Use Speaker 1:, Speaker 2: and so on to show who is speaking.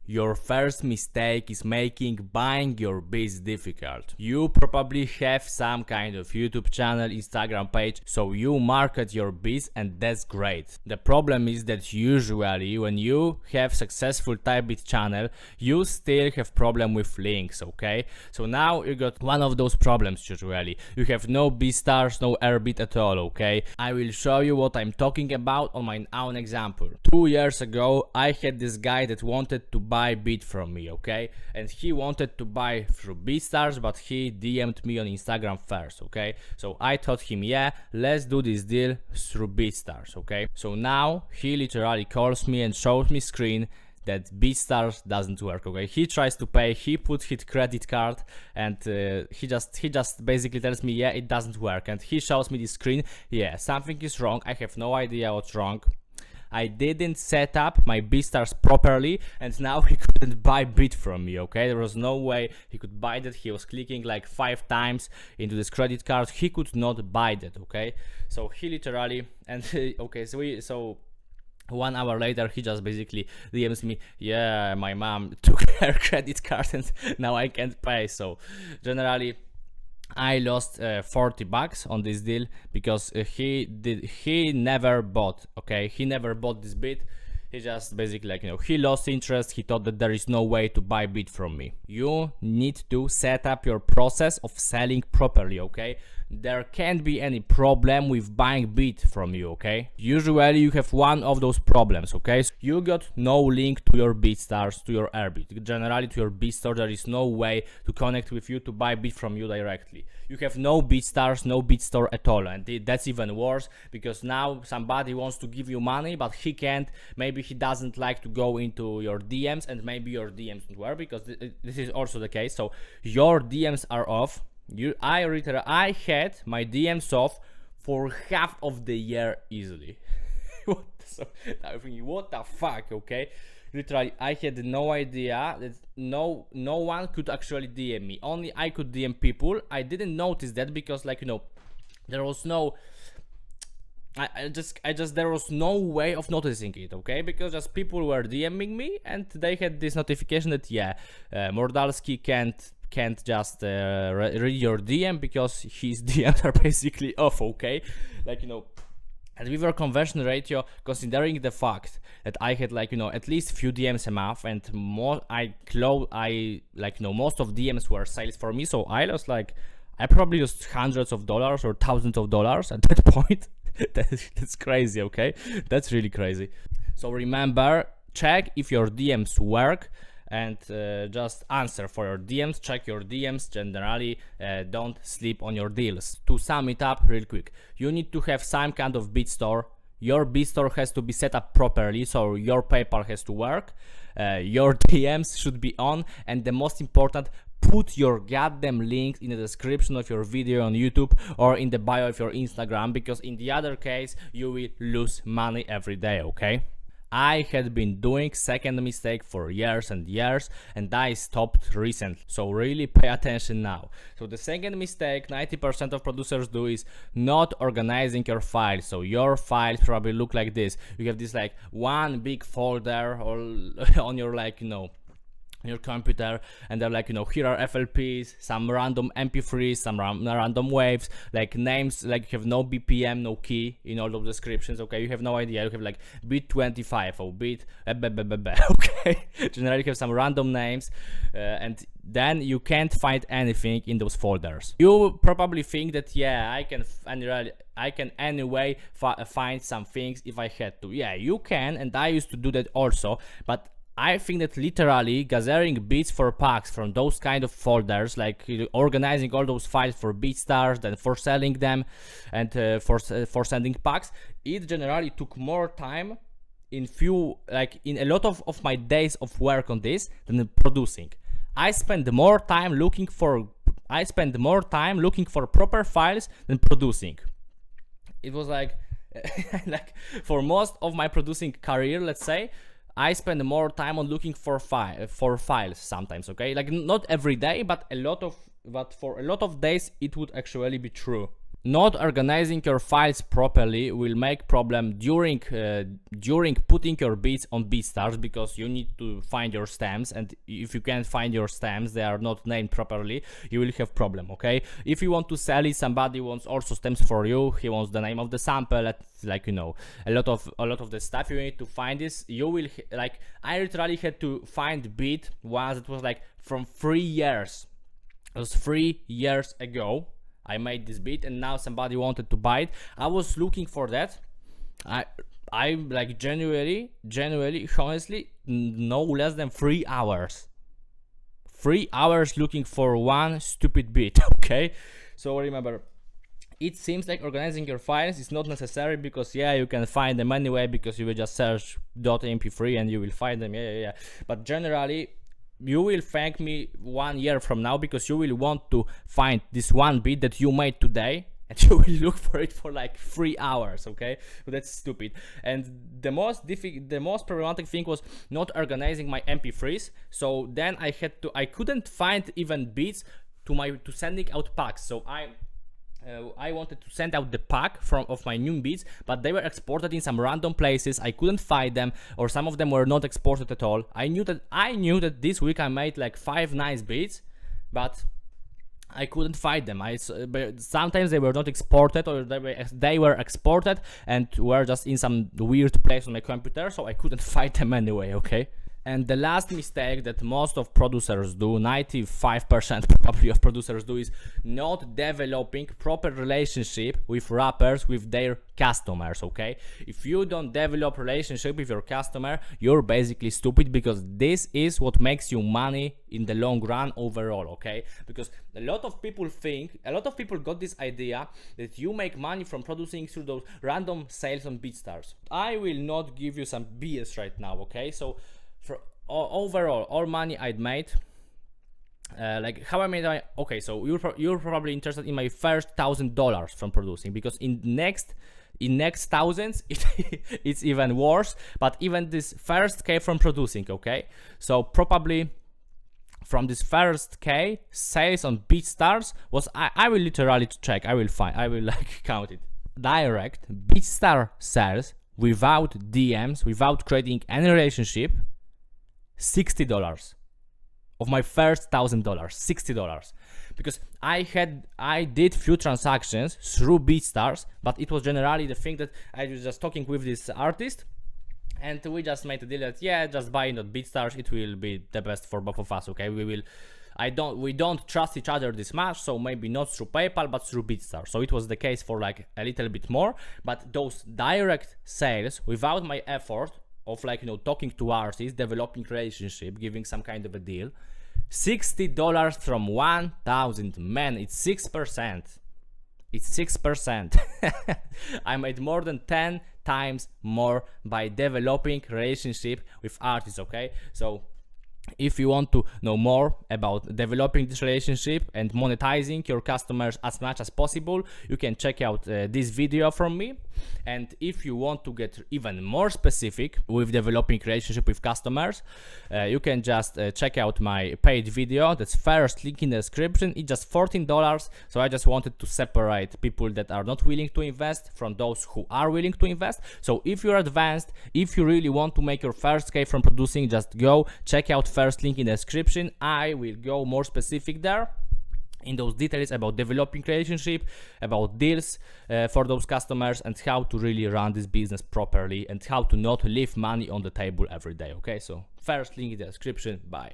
Speaker 1: Your first mistake is making buying your beats difficult. You probably have some kind of YouTube channel, Instagram page, so you market your beats and that's great. The problem is that usually when you have successful Typebeat channel, you still have problem with links, okay? So now you got one of those problems usually. You have no BeatStars, no Airbeat at all, okay? I will show you what I'm talking about on my own example. 2 years ago, I had this guy that wanted to buy beat from me, okay? And he wanted to buy through BeatStars, but he DM'd me on Instagram first, okay? So I told him, yeah, let's do this deal through BeatStars, okay? So now he literally calls me and shows me screen that BeatStars doesn't work, okay? He tries to pay, he put his credit card, and he just basically tells me, yeah, it doesn't work. And he shows me the screen, yeah, something is wrong, I have no idea what's wrong. I didn't set up my BeatStars properly, and now he couldn't buy beat from me, okay? There was no way he could buy that. He was clicking like 5 times into this credit card. He could not buy that, okay? So he literally, and okay, so 1 hour later, he just basically DMs me, yeah, my mom took her credit card and now I can't pay. So generally, I lost 40 bucks on this deal because he never bought, okay? He never bought this beat. He just basically, like, you know, he lost interest. He thought that there is no way to buy beat from me. You need to set up your process of selling properly, okay? There can't be any problem with buying beat from you, okay? Usually you have one of those problems, okay? So you got no link to your BeatStars, to your Airbeat. Generally to your BeatStore, there is no way to connect with you to buy beat from you directly. You have no BeatStars, no BeatStore at all, and that's even worse because now somebody wants to give you money, but he can't. Maybe he doesn't like to go into your DMs, and maybe your DMs don't work because this is also the case. So your DMs are off. I had my DMs off for half of the year easily. I'm thinking, what the fuck, okay? Literally, I had no idea that no one could actually DM me. Only I could DM people. I didn't notice that because, like, you know, there was no. I just there was no way of noticing it, okay? Because just people were DMing me and they had this notification that, yeah, Mordalski can't just read your DM because his DMs are basically off, okay? Like, you know, and with our conversion ratio, considering the fact that I had, like, you know, at least few DMs a month, and most most of DMs were sales for me, so I probably lost hundreds of dollars or thousands of dollars at that point. That's crazy, okay? That's really crazy. So remember, check if your DMs work, and just answer for your DMs, check your DMs, generally don't sleep on your deals. To sum it up real quick, you need to have some kind of BeatStore. Your BeatStore has to be set up properly, so your PayPal has to work, your DMs should be on, and the most important, put your goddamn links in the description of your video on YouTube or in the bio of your Instagram, because in the other case you will lose money every day, okay? I had been doing second mistake for years and years, and I stopped recently, so really pay attention now. So the second mistake 90% of producers do is not organizing your files. So your files probably look like this. You have this like one big folder or on your, like, you know, your computer, and they're like, you know, here are FLPs, some random MP3s, some random waves, like names, like you have no BPM, no key in all those descriptions, okay? You have no idea. You have like beat 25 or beat okay? Generally you have some random names, and then you can't find anything in those folders. You probably think that, yeah, I can anyway find some things if I had to. Yeah, you can, and I used to do that also, but I think that literally gathering beats for packs from those kind of folders, like organizing all those files for BeatStars, then for selling them, and for sending packs, it generally took more time in a lot of my days of work on this than producing. I spend more time looking for proper files than producing. It was like like for most of my producing career, let's say, I spend more time on looking for files sometimes, okay? Like not every day, but for a lot of days it would actually be true. not organizing your files properly will make problem during putting your beats on BeatStars, because you need to find your stems, and if you can't find your stems, they are not named properly, you will have problem. Okay, if you want to sell it, somebody wants also stems for you, he wants the name of the sample, like, you know, a lot of the stuff you need to find this. You will like, I literally had to find beat once. It was like from 3 years. It was 3 years ago I made this beat, and now somebody wanted to buy it. I was looking for that. I like January, honestly, no less than 3 hours. 3 hours looking for one stupid beat. Okay, so remember, it seems like organizing your files is not necessary, because yeah, you can find them anyway, because you will just search .mp3 and you will find them. Yeah. But generally, you will thank me 1 year from now, because you will want to find this one beat that you made today, and you will look for it for like 3 hours. Okay, that's stupid. And the most problematic thing was not organizing my MP3s. So then I couldn't find even beats to sending out packs. So I wanted to send out the pack of my new beats, but they were exported in some random places. I couldn't find them, or some of them were not exported at all. I knew that this week I made like 5 nice beats, but I couldn't find them. But sometimes they were not exported, or they were exported and were just in some weird place on my computer, so I couldn't find them anyway. Okay. And the last mistake that most of producers do, 95% probably of producers do, is not developing proper relationship with rappers, with their customers. Okay, if you don't develop relationship with your customer, you're basically stupid, because this is what makes you money in the long run overall. Okay, because a lot of people got this idea that you make money from producing through those random sales on BeatStars. I will not give you some BS right now. Okay, so for overall, all money I'd made, like how I made my, okay, so you're probably interested in my first $1,000 from producing, because in next thousands it's even worse. But even this first K from producing, okay, so probably from this first K, sales on BeatStars was, I will literally check, I will like count it, direct BeatStar sales without DMs, without creating any relationship, $60 of my first $1,000, $60, because I did few transactions through BeatStars, but it was generally the thing that I was just talking with this artist, and we just made a deal that yeah, just buy it on BeatStars, it will be the best for both of us. Okay, we don't trust each other this much, so maybe not through PayPal but through BeatStars. So it was the case for like a little bit more, but those direct sales without my effort of, like, you know, talking to artists, developing relationship, giving some kind of a deal, $60 from 1,000, man, it's 6%. It's 6%. I made more than 10 times more by developing relationship with artists. Okay, so if you want to know more about developing this relationship and monetizing your customers as much as possible, you can check out this video from me. And if you want to get even more specific with developing relationship with customers, you can just check out my paid video. That's first link in the description. It's just $14. So I just wanted to separate people that are not willing to invest from those who are willing to invest. So if you're advanced, if you really want to make your first K from producing, just go check out first link in the description. I will go more specific there in those details about developing relationship, about deals for those customers, and how to really run this business properly, and how to not leave money on the table every day. Okay, so first link in the description. Bye.